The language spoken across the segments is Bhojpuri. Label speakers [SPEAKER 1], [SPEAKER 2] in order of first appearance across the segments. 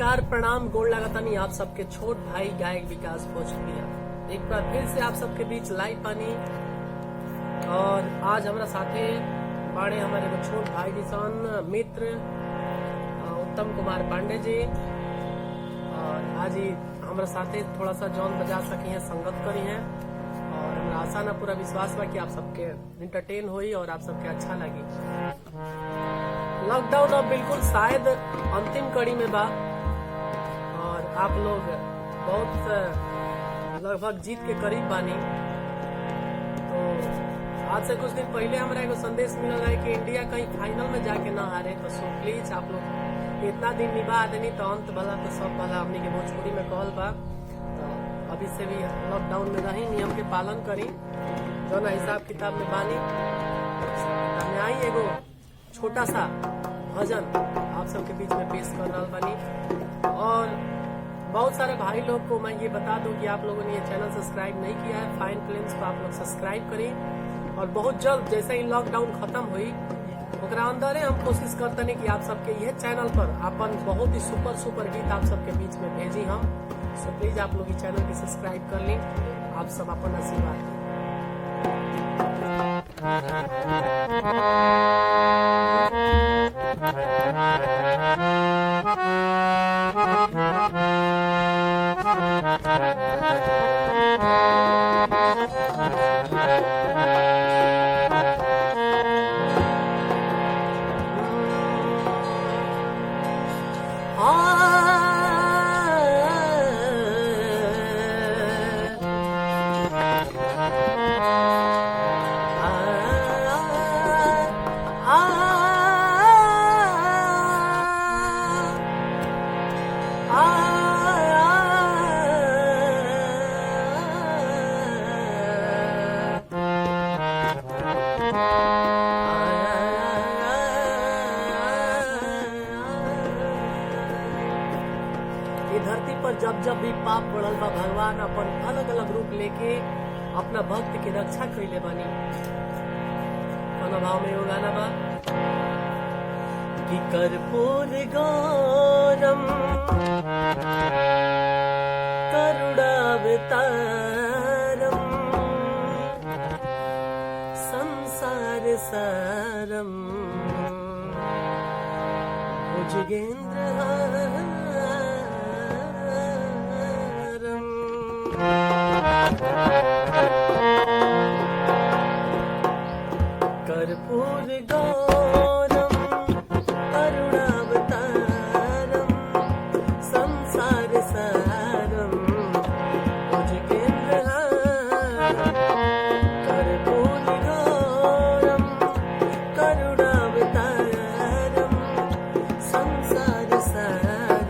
[SPEAKER 1] नमस्कार, प्रणाम, गोड़ लगातानी आप सबके छोट भाई गायक विकास भोजपुरिया एक बार फिर से आप सबके बीच लाइव पानी। और आज हमारा साथे बाड़े हमारे वो छोट भाई किसान मित्र उत्तम कुमार पांडे जी। और आज ही हमारे साथे थोड़ा सा जौन बजा सकी हैं, संगत करी हैं। और हमारा आशा ना पूरा विश्वास बा कि आप सबके इंटरटेन हुई और आप सबके अच्छा लगी। लॉकडाउन अब बिल्कुल शायद अंतिम कड़ी में बा और आप लोग बहुत लगभग जीत के करीब बानी। तो आज से कुछ दिन पहले हमारा एगो संदेश मिल रहा है कि इंडिया कहीं फाइनल में जाके ना हारे। तो सो प्लीज आप लोग इतना दिन निभा देनी तो अंत भला तो सब भला हमनी के भोजपुरी में कहल बा। तो अभी से भी लॉकडाउन में रही, नियम के पालन करी, जो ना हिसाब किताब में बानी। में आई एगो छोटा सा भजन आप सबके बीच में पेश कर रहा बानी। और बहुत सारे भाई लोग को मैं ये बता दूं कि आप लोगों ने ये चैनल सब्सक्राइब नहीं किया है, फाइन फिल्म्स को आप लोग सब्सक्राइब करें। और बहुत जल्द जैसे ही लॉकडाउन खत्म हुई ओकरा अंदर हम कोशिश करते हैं कि आप सबके यह चैनल पर अपन बहुत ही सुपर गीत आप सबके बीच में भेजी हम। सो प्लीज आप लोग इस चैनल की सब्सक्राइब कर लें। आप सब अपन आशीर्वाद धरती पर जब भी पाप बढ़ल बा, भगवान अपन अलग अलग रूप लेके अपना भक्त की रक्षा कैले बानी। कौन भाव में वो गाना बा कि कर्पूर गौरम करुणावतारम संसार सारम भुजगेंद्र कर्पूर गौरम करुणावतारम संसार सारम भुजगेंद्रहारम। कर्पूर गौरम करुणावतारम संसार सारम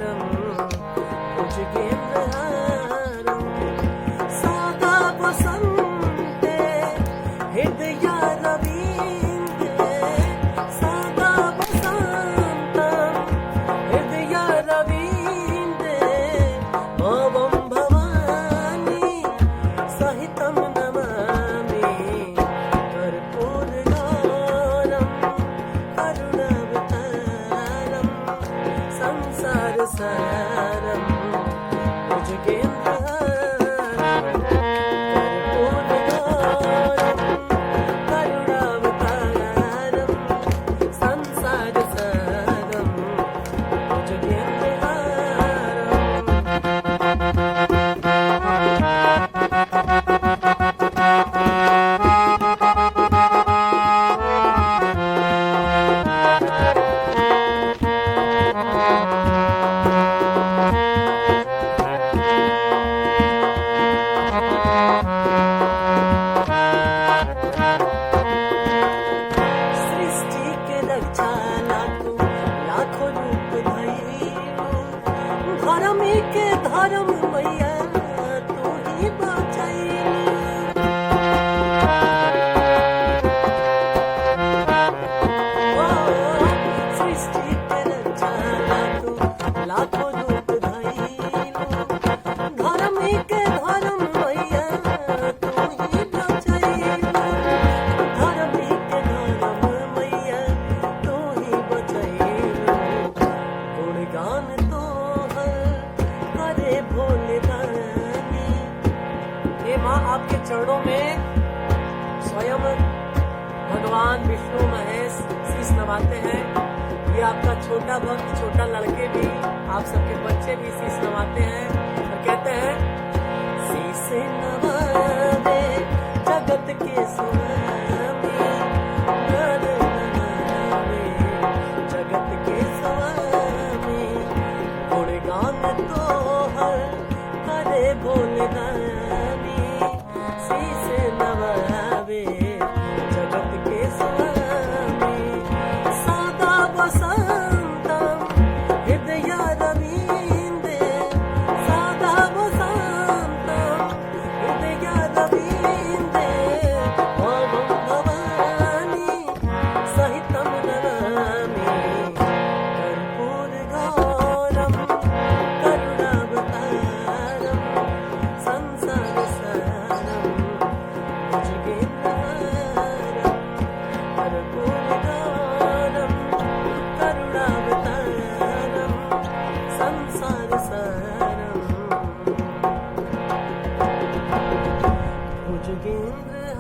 [SPEAKER 1] चरणों में स्वयं भगवान विष्णु महेश शीश नवाते हैं। ये आपका छोटा भक्त, छोटा लड़के भी, आप सबके बच्चे भी शीश नवाते हैं और कहते हैं, शीश नवावे जगत के स्वामी, नर नवावे जगत के स्वामी, गुणगान तो हर करे भोलेदानी, शीश नवावे जगत के स्वामी, सदा वसंतम हृदय रवींद्र, सदा वसंतम हृदय रवींद्र, भवं भवानी सहितं नमामि, कर्पूर गौरम करुणावतारम, संसार सारम भुजगेन्द्रहारम, कर्पूर गौरम करुणावतारम, संसार सारम भुजगेन्द्रहारम।